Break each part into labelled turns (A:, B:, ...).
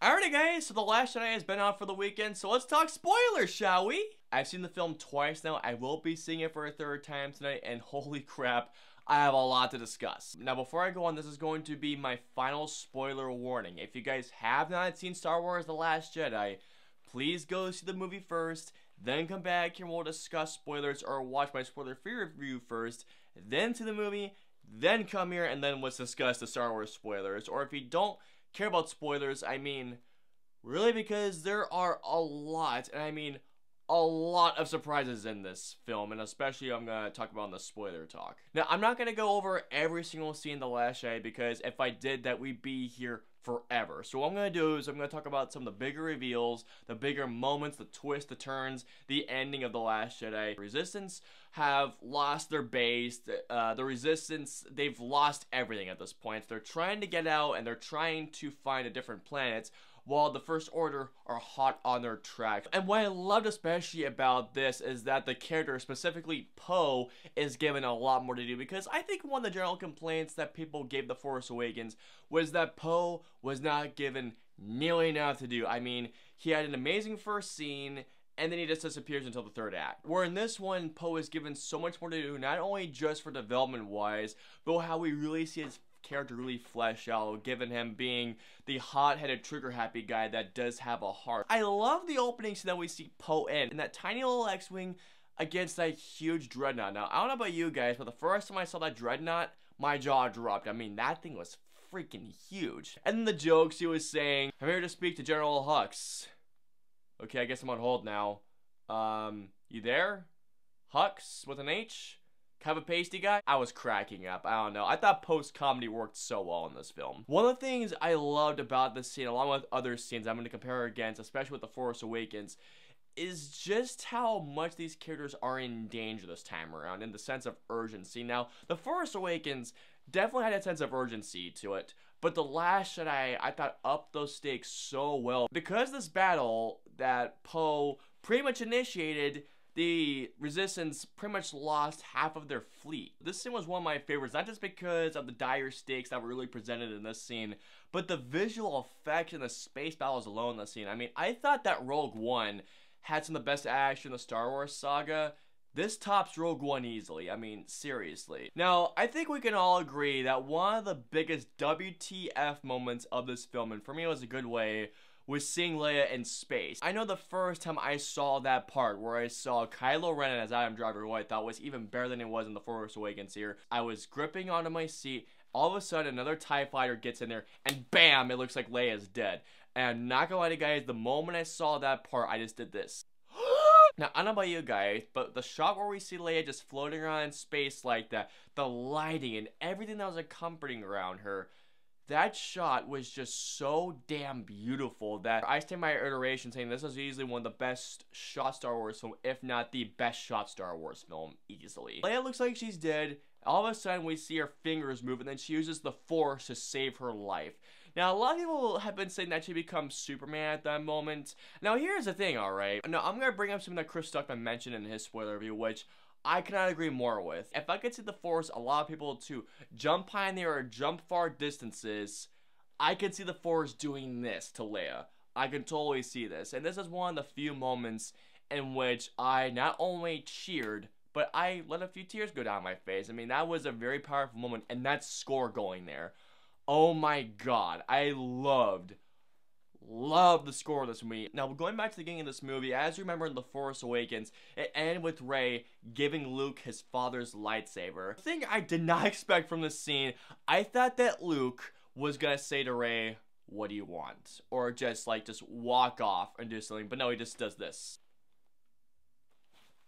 A: Alrighty guys, so The Last Jedi has been out for the weekend, so let's talk spoilers, shall we? I've seen the film twice now. I will be seeing it for a third time tonight, and holy crap, I have a lot to discuss. Now, before I go on, this is going to be my final spoiler warning. If you guys have not seen Star Wars The Last Jedi, please go see the movie first, then come back here and we'll discuss spoilers, or watch my spoiler-free review first, then see the movie, then come here, and then let's discuss the Star Wars spoilers. Or if you don't care about spoilers, I mean, really, because there are a lot, and I mean a lot of surprises in this film, and especially I'm going to talk about in the spoiler talk. Now, I'm not going to go over every single scene in The Last Jedi, because if I did that, we'd be here forever. So what I'm going to do is I'm going to talk about some of the bigger reveals, the bigger moments, the twists, the turns, the ending of The Last Jedi. Resistance have lost their base. The Resistance, they've lost everything at this point. They're trying to get out, and they're trying to find a different planet, while the First Order are hot on their tracks. And what I loved especially about this is that the character, specifically Poe, is given a lot more to do, because I think one of the general complaints that people gave The Force Awakens was that Poe was not given nearly enough to do. I mean, he had an amazing first scene, and then he just disappears until the third act. Where in this one, Poe is given so much more to do, not only just for development-wise, but how we really see his character really flesh out, given him being the hot-headed, trigger-happy guy that does have a heart. I love the opening scene that we see Poe in that tiny little X-Wing against that huge dreadnought. Now, I don't know about you guys, but the first time I saw that dreadnought, my jaw dropped. I mean, that thing was freaking huge. And then the jokes he was saying, I'm here to speak to General Hux. Okay, I guess I'm on hold now. You there? Hux with an H? Kind of a pasty guy? I was cracking up. I don't know. I thought post-comedy worked so well in this film. One of the things I loved about this scene, along with other scenes I'm going to compare against, especially with The Force Awakens, is just how much these characters are in danger this time around, in the sense of urgency. Now, The Force Awakens definitely had a sense of urgency to it, but The Last Jedi, I thought, upped those stakes so well. Because this battle that Poe pretty much initiated, the Resistance pretty much lost half of their fleet. This scene was one of my favorites, not just because of the dire stakes that were really presented in this scene, but the visual effects and the space battles alone in this scene. I mean, I thought that Rogue One had some of the best action in the Star Wars saga. This tops Rogue One easily. I mean, seriously. Now, I think we can all agree that one of the biggest WTF moments of this film, and for me it was a good way, was seeing Leia in space. I know the first time I saw that part where I saw Kylo Ren as Adam Driver, who I thought was even better than it was in The Force Awakens here, I was gripping onto my seat. All of a sudden, another TIE fighter gets in there, and bam, it looks like Leia's dead. And I'm not gonna lie to you guys, the moment I saw that part, I just did this. Now, I don't know about you guys, but the shot where we see Leia just floating around in space like that, the lighting and everything that was accompanying around her, that shot was just so damn beautiful that I stand by iteration saying this is easily one of the best shot Star Wars film, if not the best shot Star Wars film, easily. Leia looks like she's dead. All of a sudden, we see her fingers move, and then she uses the Force to save her life. Now, a lot of people have been saying that she becomes Superman at that moment. Now, here's the thing, alright? Now, I'm going to bring up something that Chris Stuckman mentioned in his spoiler review, which I cannot agree more with. If I could see the Force allow people to jump high in the air or jump far distances, I could see the Force doing this to Leia. I can totally see this. And this is one of the few moments in which I not only cheered, but I let a few tears go down my face. I mean, that was a very powerful moment, and that score going there. Oh my god, I loved the score of this movie. Now, going back to the beginning of this movie, as you remember in The Force Awakens, it ended with Rey giving Luke his father's lightsaber. The thing I did not expect from this scene, I thought that Luke was gonna say to Rey, "What do you want?" Or just walk off and do something, but no, he just does this.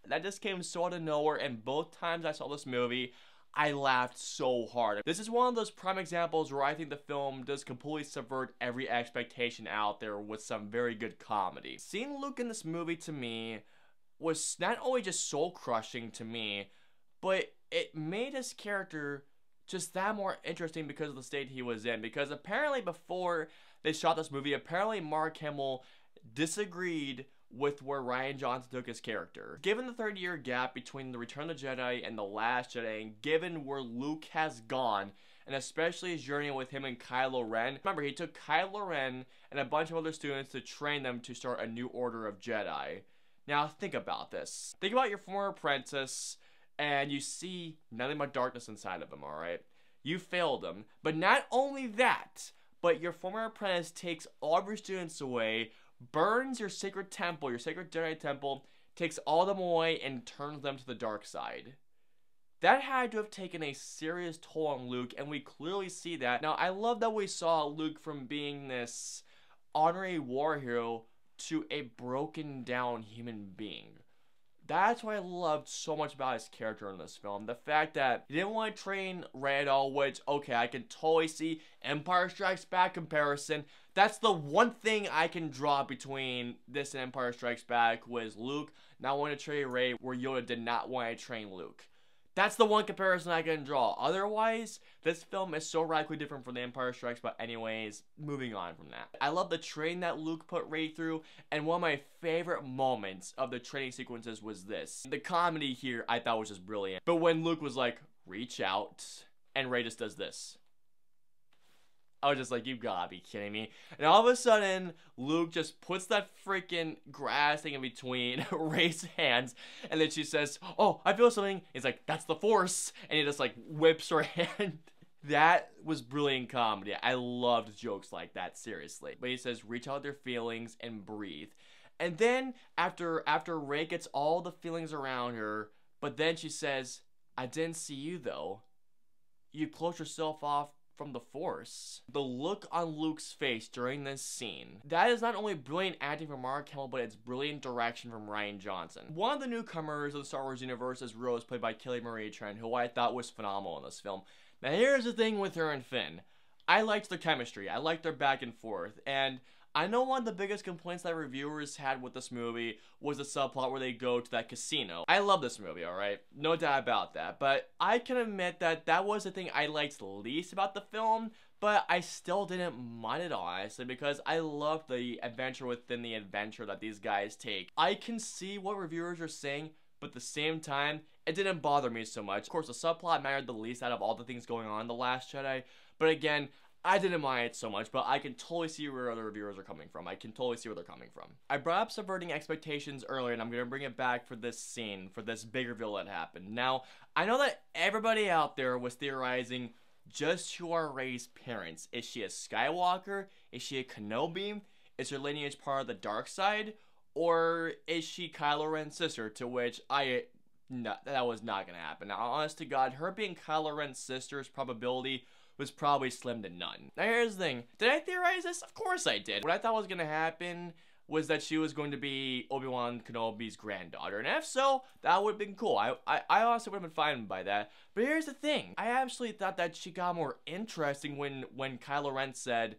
A: That just came so out of nowhere, and both times I saw this movie, I laughed so hard. This is one of those prime examples where I think the film does completely subvert every expectation out there with some very good comedy. Seeing Luke in this movie, to me, was not only just soul-crushing to me, but it made his character just that more interesting because of the state he was in. Because apparently before they shot this movie, apparently Mark Hamill disagreed with where Rian Johnson took his character. Given the 30-year gap between The Return of the Jedi and The Last Jedi, and given where Luke has gone, and especially his journey with him and Kylo Ren. Remember, he took Kylo Ren and a bunch of other students to train them to start a new order of Jedi. Now, think about this. Think about your former apprentice, and you see nothing but darkness inside of him, alright? You failed him. But not only that, but your former apprentice takes all of your students away, burns your sacred temple, your sacred Jedi temple, takes all of them away, and turns them to the dark side. That had to have taken a serious toll on Luke, and we clearly see that. Now, I love that we saw Luke from being this honorary war hero to a broken down human being. That's what I loved so much about his character in this film. The fact that he didn't want to train Rey at all, which, okay, I can totally see Empire Strikes Back comparison. That's the one thing I can draw between this and Empire Strikes Back, was Luke not wanting to train Rey, where Yoda did not want to train Luke. That's the one comparison I can draw. Otherwise, this film is so radically different from The Empire Strikes Back anyways. Moving on from that. I love the training that Luke put Rey through, and one of my favorite moments of the training sequences was this. The comedy here I thought was just brilliant. But when Luke was like, reach out, and Rey just does this. I was just like, you gotta be kidding me. And all of a sudden, Luke just puts that freaking grass thing in between Rey's hands. And then she says, oh, I feel something. He's like, that's the Force. And he just like whips her hand. That was brilliant comedy. I loved jokes like that, seriously. But he says, reach out their feelings and breathe. And then after Rey gets all the feelings around her, but then she says, I didn't see you though. You closed yourself off from the Force. The look on Luke's face during this scene, that is not only brilliant acting from Mark Hamill, but it's brilliant direction from Rian Johnson. One of the newcomers of the Star Wars universe is Rose, played by Kelly Marie Tran, who I thought was phenomenal in this film. Now here's the thing with her and Finn. I liked their chemistry, I liked their back and forth, and I know one of the biggest complaints that reviewers had with this movie was the subplot where they go to that casino. I love this movie, alright? No doubt about that. But I can admit that that was the thing I liked least about the film, but I still didn't mind it, honestly, because I love the adventure within the adventure that these guys take. I can see what reviewers are saying, but at the same time, it didn't bother me so much. Of course, the subplot mattered the least out of all the things going on in The Last Jedi, but again, I didn't mind it so much, but I can totally see where other reviewers are coming from. I can totally see where they're coming from. I brought up subverting expectations earlier, and I'm going to bring it back for this scene, for this big reveal that happened. Now, I know that everybody out there was theorizing just who are Rey's parents. Is she a Skywalker? Is she a Kenobi? Is her lineage part of the dark side? Or is she Kylo Ren's sister? To which no, that was not going to happen. Now, honest to God, her being Kylo Ren's sister's probability was probably slim to none. Now here's the thing, did I theorize this? Of course I did. What I thought was gonna happen was that she was going to be Obi-Wan Kenobi's granddaughter, and if so, that would have been cool. I honestly would have been fine by that. But here's the thing, I actually thought that she got more interesting when Kylo Ren said,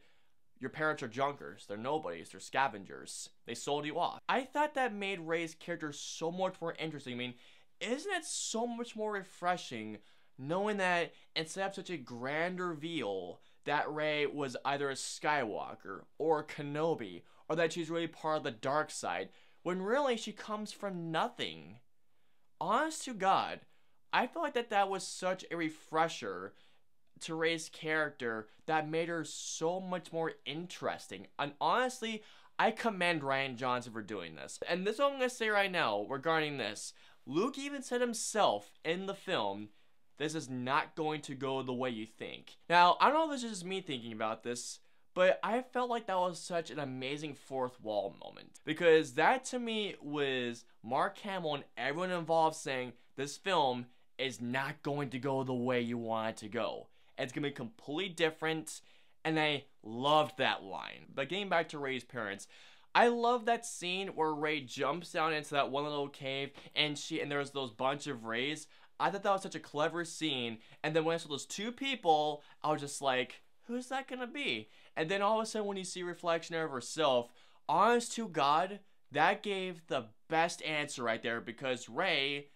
A: your parents are junkers, they're nobodies, they're scavengers, they sold you off. I thought that made Rey's character so much more interesting. I mean, isn't it so much more refreshing knowing that instead of such a grand reveal that Rey was either a Skywalker or a Kenobi, or that she's really part of the dark side, when really she comes from nothing. Honest to God, I feel like that was such a refresher to Rey's character that made her so much more interesting. And honestly, I commend Rian Johnson for doing this. And this is what I'm going to say right now regarding this. Luke even said himself in the film, this is not going to go the way you think. Now, I don't know if this is just me thinking about this, but I felt like that was such an amazing fourth wall moment. Because that to me was Mark Hamill and everyone involved saying, this film is not going to go the way you want it to go. It's going to be completely different, and I loved that line. But getting back to Rey's parents, I love that scene where Rey jumps down into that one little cave, and there's those bunch of Reys. I thought that was such a clever scene, and then when I saw those two people, I was just like, who's that gonna be? And then all of a sudden when you see a reflection of herself, honest to God, that gave the best answer right there, because Rey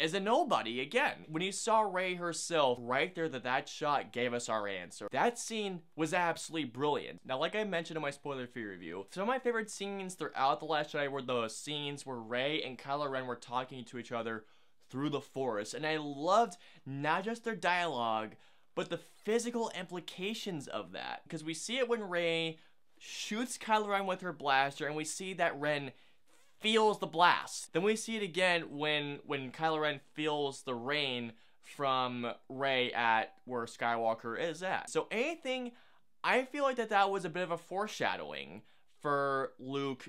A: is a nobody again. When you saw Rey herself, right there, that shot gave us our answer. That scene was absolutely brilliant. Now, like I mentioned in my spoiler-free review, some of my favorite scenes throughout The Last Jedi were the scenes where Rey and Kylo Ren were talking to each other through the Force, and I loved not just their dialogue, but the physical implications of that. Because we see it when Rey shoots Kylo Ren with her blaster, and we see that Ren feels the blast. Then we see it again when Kylo Ren feels the rain from Rey at where Skywalker is at. So anything, I feel like that was a bit of a foreshadowing for Luke,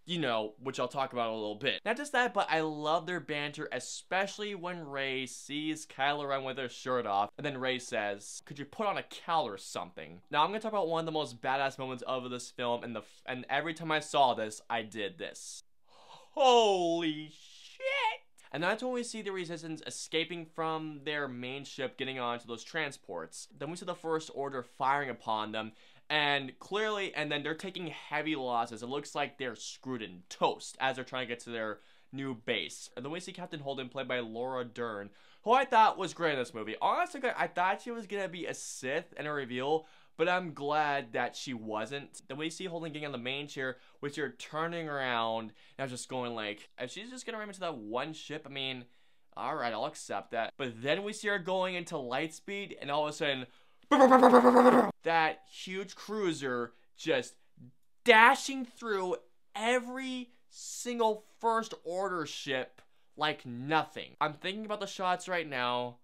A: you know, which I'll talk about in a little bit. Not just that, but I love their banter, especially when Rey sees Kylo Ren with her shirt off, and then Rey says, "Could you put on a cowl or something?" Now, I'm gonna talk about one of the most badass moments of this film, and every time I saw this, I did this. Holy shit! And that's when we see the Resistance escaping from their main ship, getting onto those transports. Then we see the First Order firing upon them, and clearly, and then they're taking heavy losses. It looks like they're screwed in toast as they're trying to get to their new base. And then we see Captain Holden, played by Laura Dern, who I thought was great in this movie. Honestly, I thought she was gonna be a Sith in a reveal, but I'm glad that she wasn't. Then we see Holden getting on the main chair, which you're turning around, and I was just going like, if she's just gonna ram into that one ship, I mean, alright, I'll accept that. But then we see her going into light speed, and all of a sudden, that huge cruiser just dashing through every single First Order ship like nothing. I'm thinking about the shots right now.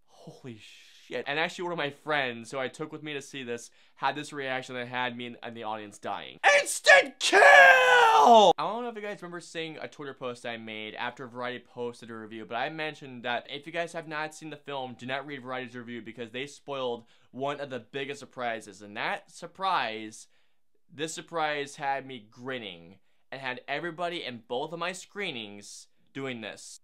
A: Holy shit. And actually one of my friends who I took with me to see this had this reaction that had me and the audience dying. Instant kill! I don't know if you guys remember seeing a Twitter post I made after Variety posted a review, but I mentioned that if you guys have not seen the film, do not read Variety's review because they spoiled one of the biggest surprises. And this surprise had me grinning and had everybody in both of my screenings doing this.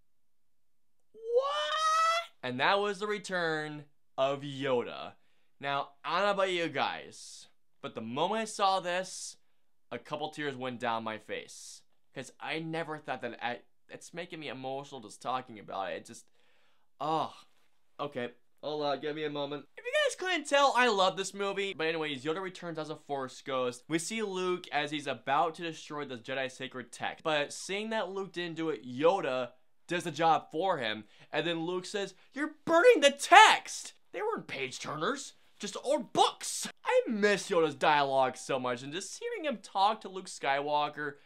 A: What? And that was the return of Yoda. Now, I don't know about you guys, but the moment I saw this, a couple tears went down my face. Because I never thought that it's making me emotional just talking about it. It just, oh. Okay, hold on, give me a moment. If you guys couldn't tell, I love this movie. But anyways, Yoda returns as a Force ghost. We see Luke as he's about to destroy the Jedi sacred text. But seeing that Luke didn't do it, Yoda does the job for him. And then Luke says, "You're burning the text!" They weren't page turners, just old books. I miss Yoda's dialogue so much, and just hearing him talk to Luke Skywalker,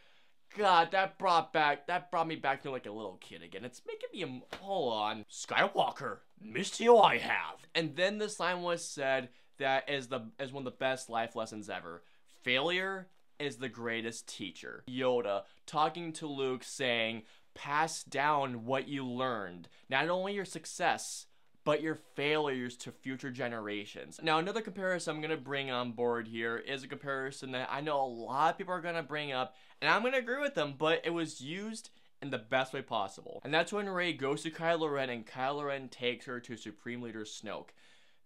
A: God, that brought me back to like a little kid again. It's making me, hold on, Skywalker, missed you I have. And then this line was said that is one of the best life lessons ever. Failure is the greatest teacher. Yoda talking to Luke saying, pass down what you learned. Not only your success, but your failures to future generations. Now, another comparison I'm gonna bring on board here is a comparison that I know a lot of people are gonna bring up, and I'm gonna agree with them, but it was used in the best way possible. And that's when Rey goes to Kylo Ren, and Kylo Ren takes her to Supreme Leader Snoke.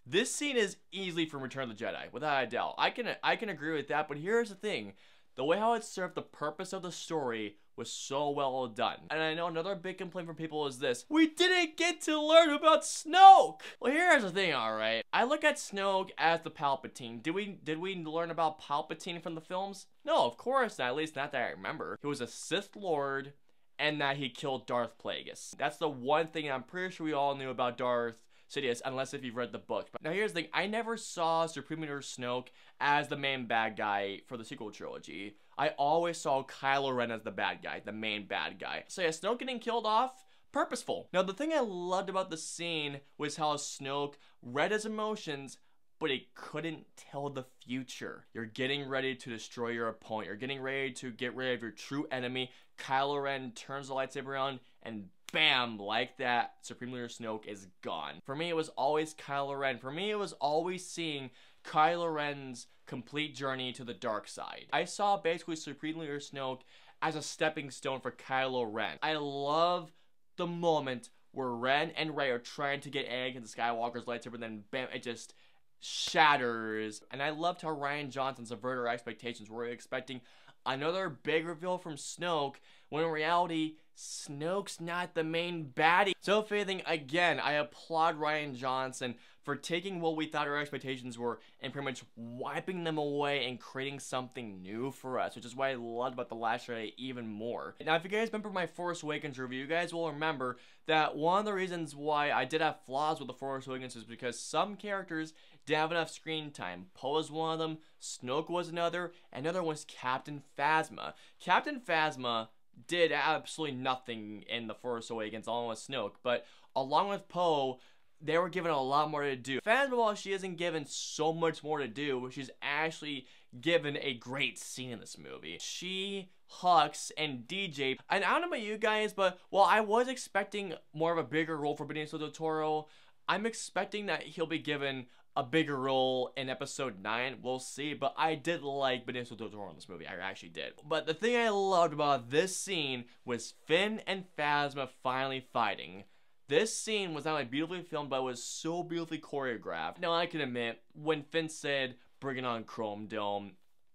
A: This scene is easily from Return of the Jedi, without a doubt. I can agree with that, but here's the thing. The way how it served the purpose of the story was so well done. And I know another big complaint from people is this: we didn't get to learn about Snoke! Well, here's the thing, alright. I look at Snoke as the Palpatine. Did we learn about Palpatine from the films? No, of course not, at least not that I remember. He was a Sith Lord, and that he killed Darth Plagueis. That's the one thing I'm pretty sure we all knew about Darth Sidious, unless if you've read the book. But now here's the thing, I never saw Supreme Leader Snoke as the main bad guy for the sequel trilogy. I always saw Kylo Ren as the bad guy, the main bad guy. So yeah, Snoke getting killed off, purposeful. Now the thing I loved about the scene was how Snoke read his emotions, but he couldn't tell the future. You're getting ready to destroy your opponent. You're getting ready to get rid of your true enemy. Kylo Ren turns the lightsaber around and bam, like that, Supreme Leader Snoke is gone. For me, it was always Kylo Ren. For me, it was always seeing Kylo Ren's complete journey to the dark side. I saw basically Supreme Leader Snoke as a stepping stone for Kylo Ren. I love the moment where Ren and Rey are trying to get Anakin Skywalker's lightsaber, and then bam, it just shatters. And I loved how Rian Johnson subverted our expectations. We were expecting another big reveal from Snoke, when in reality, Snoke's not the main baddie. So if anything, again, I applaud Rian Johnson for taking what we thought our expectations were and pretty much wiping them away and creating something new for us, which is what I loved about The Last Jedi even more. Now, if you guys remember my Force Awakens review, you guys will remember that one of the reasons why I did have flaws with The Force Awakens is because some characters didn't have enough screen time. Poe was one of them, Snoke was another, and another was Captain Phasma. Captain Phasma did absolutely nothing in The Force Awakens along with Snoke, but along with Poe, they were given a lot more to do. Phasma, while she isn't given so much more to do, she's actually given a great scene in this movie. She, Hux, and DJ, and I don't know about you guys, but while I was expecting more of a bigger role for Benicio del Toro, I'm expecting that he'll be given a bigger role in episode 9, we'll see, but I did like Benicio del Toro in this movie, I actually did. But the thing I loved about this scene was Finn and Phasma finally fighting. This scene was not only beautifully filmed, but it was so beautifully choreographed. Now I can admit, when Finn said, "Bring it on, Chrome Dome,"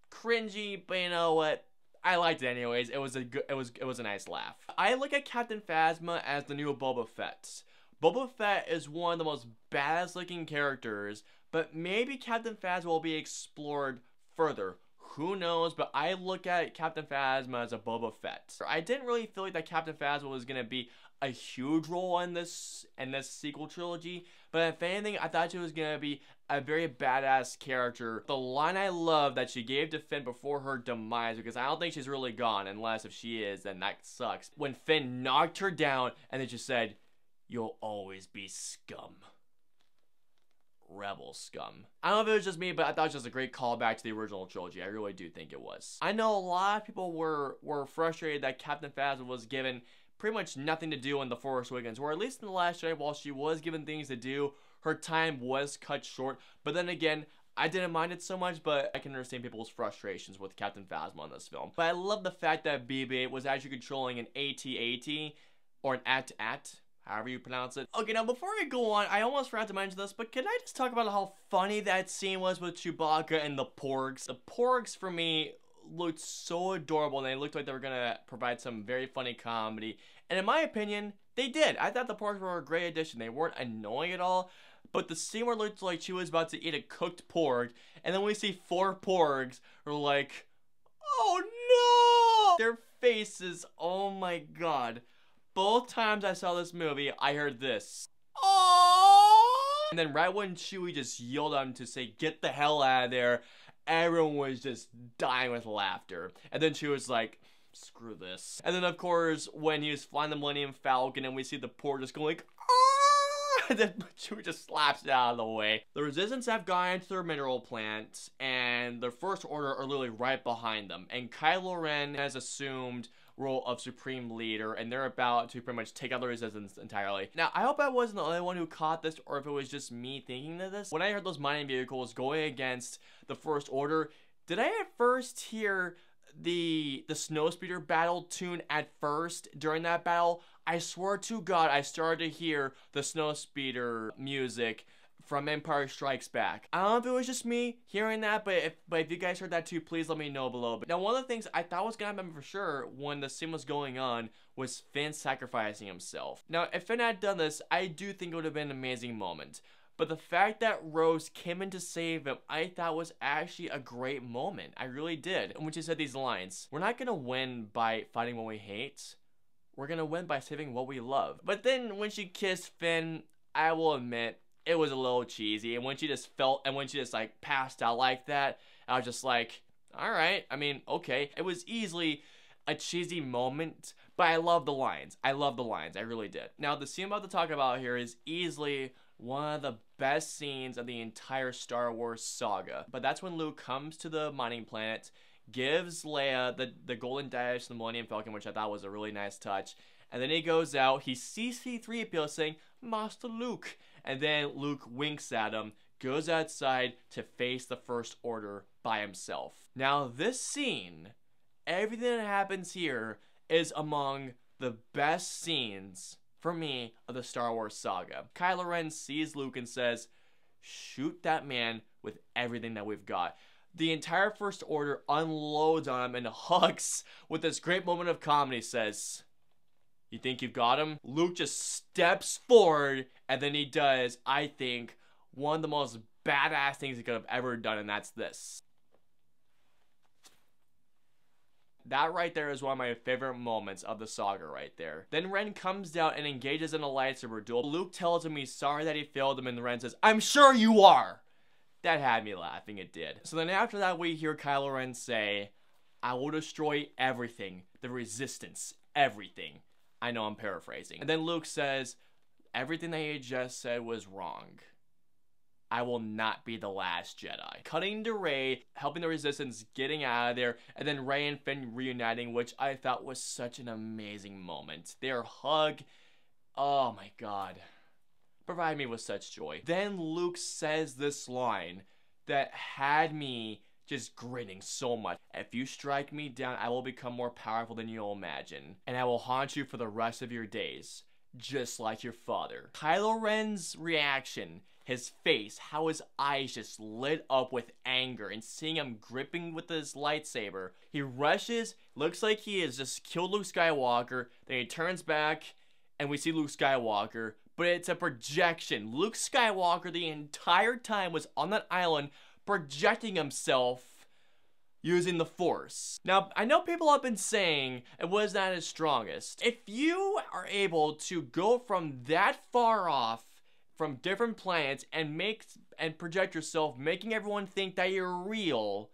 A: cringy, but you know what? I liked it anyways. It was a nice laugh. I look at Captain Phasma as the new Boba Fett. Boba Fett is one of the most badass looking characters, but maybe Captain Phasma will be explored further. Who knows, but I look at Captain Phasma as a Boba Fett. I didn't really feel like that Captain Phasma was going to be a huge role in this sequel trilogy, but if anything, I thought she was going to be a very badass character. The line I love that she gave to Finn before her demise, because I don't think she's really gone, unless if she is, then that sucks. When Finn knocked her down and then just said, "You'll always be scum." Rebel scum. I don't know if it was just me, but I thought it was just a great callback to the original trilogy. I really do think it was. I know a lot of people were frustrated that Captain Phasma was given pretty much nothing to do in The Force Awakens, or at least in The Last Jedi, while she was given things to do, her time was cut short. But then again, I didn't mind it so much, but I can understand people's frustrations with Captain Phasma in this film. But I love the fact that BB-8 was actually controlling an AT-AT, or an AT-AT, however you pronounce it. Okay, now before I go on, I almost forgot to mention this, but can I just talk about how funny that scene was with Chewbacca and the Porgs? The Porgs, for me, looked so adorable, and they looked like they were gonna provide some very funny comedy. And in my opinion, they did. I thought the Porgs were a great addition. They weren't annoying at all, but the scene where it looked like she was about to eat a cooked Porg, and then we see 4 Porgs who are like, "Oh no!" Their faces, oh my god. Both times I saw this movie, I heard this. "Aww!" And then right when Chewie just yelled at him to say, "Get the hell out of there," everyone was just dying with laughter. And then she was like, "Screw this." And then of course, when he was flying the Millennium Falcon and we see the Porg just going like, "Ah!" And then Chewie just slaps it out of the way. The Resistance have gone into their mineral plant, and the First Order are literally right behind them. And Kylo Ren has assumed role of Supreme Leader, and they're about to pretty much take out the Resistance entirely. Now, I hope I wasn't the only one who caught this, or if it was just me thinking of this. When I heard those mining vehicles going against the First Order, did I at first hear the Snowspeeder battle tune at first during that battle? I swear to God, I started to hear the Snowspeeder music from Empire Strikes Back. I don't know if it was just me hearing that, but if you guys heard that too, please let me know below. But now, one of the things I thought was gonna happen for sure when the scene was going on was Finn sacrificing himself. Now, if Finn had done this, I do think it would have been an amazing moment. But the fact that Rose came in to save him, I thought was actually a great moment. I really did. And when she said these lines, "We're not gonna win by fighting what we hate. We're gonna win by saving what we love." But then when she kissed Finn, I will admit, it was a little cheesy. And when she just like passed out like that, I was just like, alright, I mean, okay. It was easily a cheesy moment, but I love the lines. I love the lines, I really did. Now, the scene I'm about to talk about here is easily one of the best scenes of the entire Star Wars saga. But that's when Luke comes to the mining planet, gives Leia the golden dash, the Millennium Falcon, which I thought was a really nice touch. And then he goes out, he sees C-3PO saying, "Master Luke." And then Luke winks at him, goes outside to face the First Order by himself. Now, this scene, everything that happens here is among the best scenes, for me, of the Star Wars saga. Kylo Ren sees Luke and says, "Shoot that man with everything that we've got." The entire First Order unloads on him, and Hux, with this great moment of comedy, says, You think you've got him? Luke just steps forward, and then he does, I think, one of the most badass things he could have ever done, and that's this. That right there is one of my favorite moments of the saga right there. Then Ren comes down and engages in a lightsaber duel. Luke tells him he's sorry that he failed him, and Ren says, "I'm sure you are." That had me laughing, it did. So then after that, we hear Kylo Ren say, "I will destroy everything, the Resistance, everything." I know I'm paraphrasing. And then Luke says, "Everything that you just said was wrong. I will not be the last Jedi." Cutting to Rey, helping the Resistance, getting out of there, and then Rey and Finn reuniting, which I thought was such an amazing moment. Their hug, oh my god, provided me with such joy. Then Luke says this line that had me just grinning so much. "If you strike me down, I will become more powerful than you'll imagine, and I will haunt you for the rest of your days, just like your father." Kylo Ren's reaction, his face, how his eyes just lit up with anger, and seeing him gripping with his lightsaber, he rushes, looks like he has just killed Luke Skywalker, then he turns back, and we see Luke Skywalker, but it's a projection. Luke Skywalker the entire time was on that island projecting himself using the Force. Now, I know people have been saying it was not his strongest. If you are able to go from that far off from different planets and project yourself, making everyone think that you're real,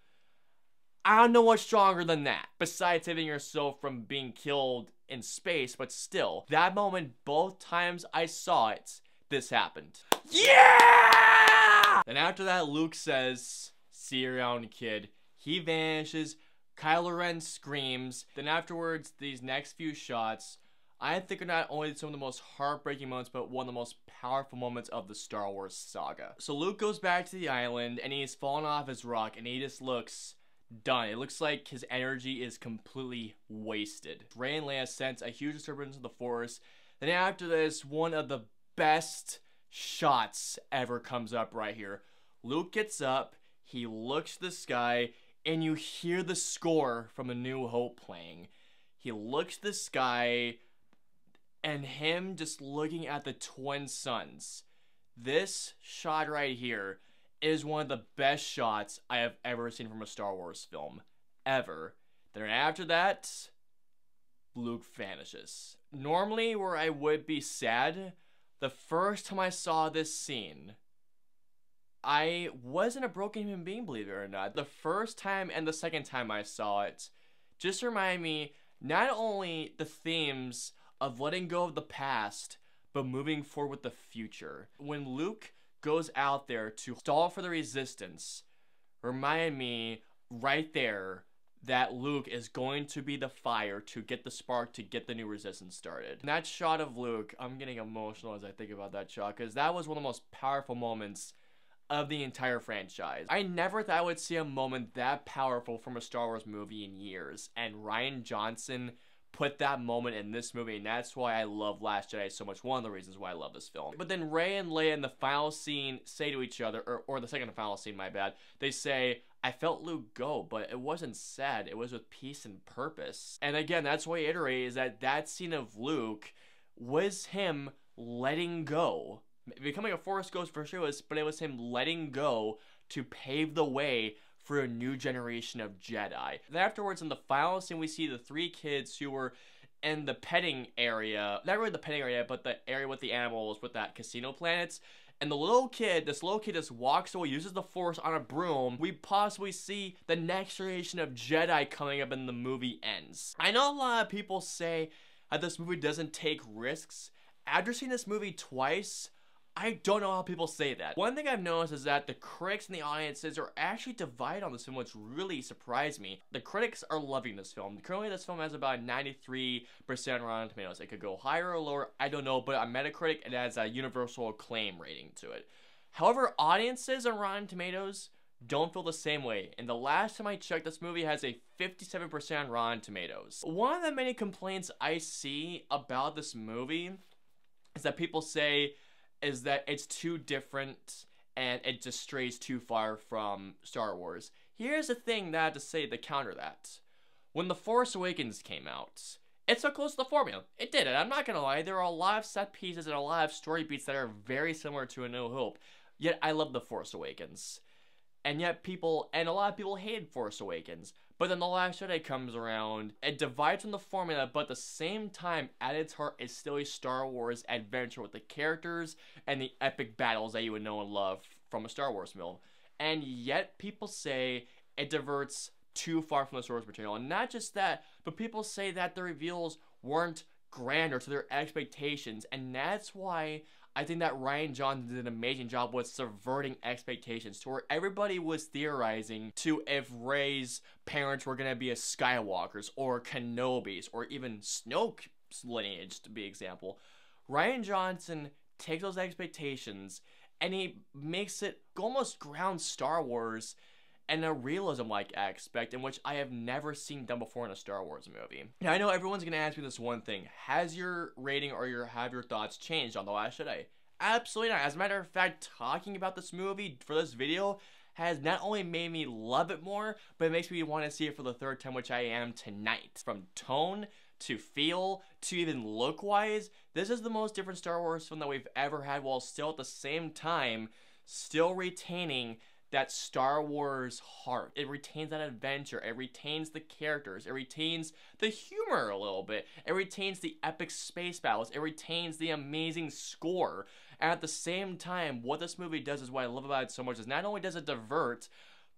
A: I don't know what's stronger than that. Besides saving yourself from being killed in space, but still, that moment, both times I saw it, this happened. Yeah! Then after that, Luke says, "See you around, kid." He vanishes, Kylo Ren screams. Then afterwards, these next few shots, I think are not only some of the most heartbreaking moments, but one of the most powerful moments of the Star Wars saga. So Luke goes back to the island, and he's fallen off his rock, and he just looks done. It looks like his energy is completely wasted. Rey and Leia sense a huge disturbance of the Force. Then after this, one of the best shots ever comes up right here. Luke gets up, he looks to the sky, and you hear the score from A New Hope playing. He looks to the sky, and him just looking at the twin suns. This shot right here is one of the best shots I have ever seen from a Star Wars film. Ever. Then after that, Luke vanishes. Normally, where I would be sad, the first time I saw this scene, I wasn't a broken human being, believe it or not. The first time and the second time I saw it just remind me not only the themes of letting go of the past, but moving forward with the future. When Luke goes out there to stall for the Resistance, remind me right there that Luke is going to be the fire to get the spark to get the new Resistance started. And that shot of Luke, I'm getting emotional as I think about that shot, because that was one of the most powerful moments of the entire franchise. I never thought I would see a moment that powerful from a Star Wars movie in years, and Rian Johnson put that moment in this movie, and that's why I love Last Jedi so much. One of the reasons why I love this film. But then Rey and Leia in the final scene say to each other, or the second to final scene, my bad, they say, "I felt Luke go, but it wasn't sad. It was with peace and purpose." And again, that's why I iterate is that scene of Luke was him letting go. Becoming a Force ghost for sure, but it was him letting go to pave the way for a new generation of Jedi. Then afterwards, in the final scene, we see the three kids who were in the petting area. Not really the petting area, but the area with the animals, with that casino planets. And this little kid just walks away, uses the Force on a broom. We possibly see the next generation of Jedi coming up and the movie ends. I know a lot of people say that this movie doesn't take risks. After seeing this movie twice, I don't know how people say that. One thing I've noticed is that the critics and the audiences are actually divided on this film, which really surprised me. The critics are loving this film. Currently, this film has about 93% on Rotten Tomatoes. It could go higher or lower, I don't know, but on Metacritic, it has a universal acclaim rating to it. However, audiences on Rotten Tomatoes don't feel the same way. And the last time I checked, this movie has a 57% on Rotten Tomatoes. One of the many complaints I see about this movie is that people say is that it's too different and it just strays too far from Star Wars. Here's the thing that I have to say to counter that. When The Force Awakens came out, It's so close to the formula. It did it. I'm not gonna lie. There are a lot of set pieces and a lot of story beats that are very similar to A New Hope. Yet I love The Force Awakens. And yet a lot of people hated Force Awakens. But then The Last Jedi comes around. It divides from the formula, but at the same time, at its heart, is still a Star Wars adventure with the characters and the epic battles that you would know and love from a Star Wars film. And yet people say it diverts too far from the source material. And not just that, but people say that the reveals weren't grander to their expectations. And that's why I think that Rian Johnson did an amazing job with subverting expectations to where everybody was theorizing to if Rey's parents were going to be a Skywalkers or Kenobis or even Snoke's lineage, to be example. Rian Johnson takes those expectations and he makes it almost ground Star Wars in a realism-like aspect in which I have never seen done before in a Star Wars movie. Now, I know everyone's going to ask me this one thing. Has your rating or have your thoughts changed on The Last Jedi? Absolutely not. As a matter of fact, talking about this movie for this video has not only made me love it more, but it makes me want to see it for the third time, which I am tonight. From tone to feel to even look-wise, this is the most different Star Wars film that we've ever had, while still at the same time still retaining that Star Wars heart. It retains that adventure, it retains the characters, it retains the humor a little bit, it retains the epic space battles, it retains the amazing score. And at the same time, what this movie does is what I love about it so much is not only does it divert,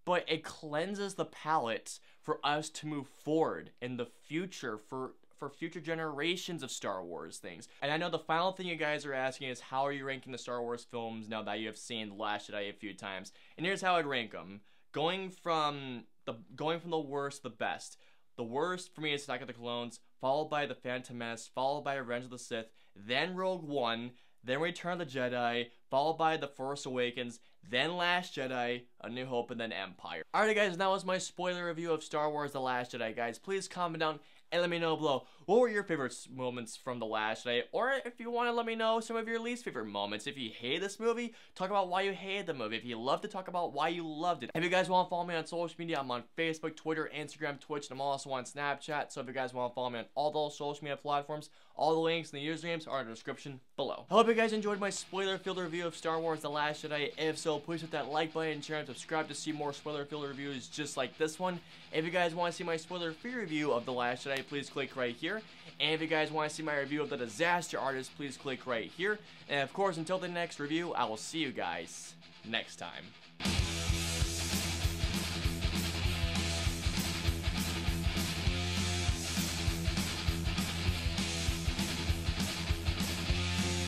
A: but it cleanses the palate for us to move forward in the future for future generations of Star Wars things. And I know the final thing you guys are asking is how are you ranking the Star Wars films now that you have seen The Last Jedi a few times? And here's how I'd rank them. Going from the worst to the best. The worst for me is Attack of the Clones, followed by The Phantom Menace, followed by Revenge of the Sith, then Rogue One, then Return of the Jedi, followed by The Force Awakens, then Last Jedi, A New Hope, and then Empire. Alright guys, that was my spoiler review of Star Wars The Last Jedi. Guys, please comment down and let me know below what were your favorite moments from The Last Jedi, or if you want to let me know some of your least favorite moments. If you hate this movie, talk about why you hated the movie. If you loved it, talk about why you loved it. If you guys want to follow me on social media, I'm on Facebook, Twitter, Instagram, Twitch, and I'm also on Snapchat. So if you guys want to follow me on all those social media platforms, all the links and the usernames are in the description below. I hope you guys enjoyed my spoiler-filled review of Star Wars The Last Jedi. If so, please hit that like button, share, and subscribe to see more spoiler-filled reviews just like this one. If you guys want to see my spoiler-free review of The Last Jedi, please click right here. And if you guys want to see my review of The Disaster Artist, please click right here. And of course, until the next review, I will see you guys next time.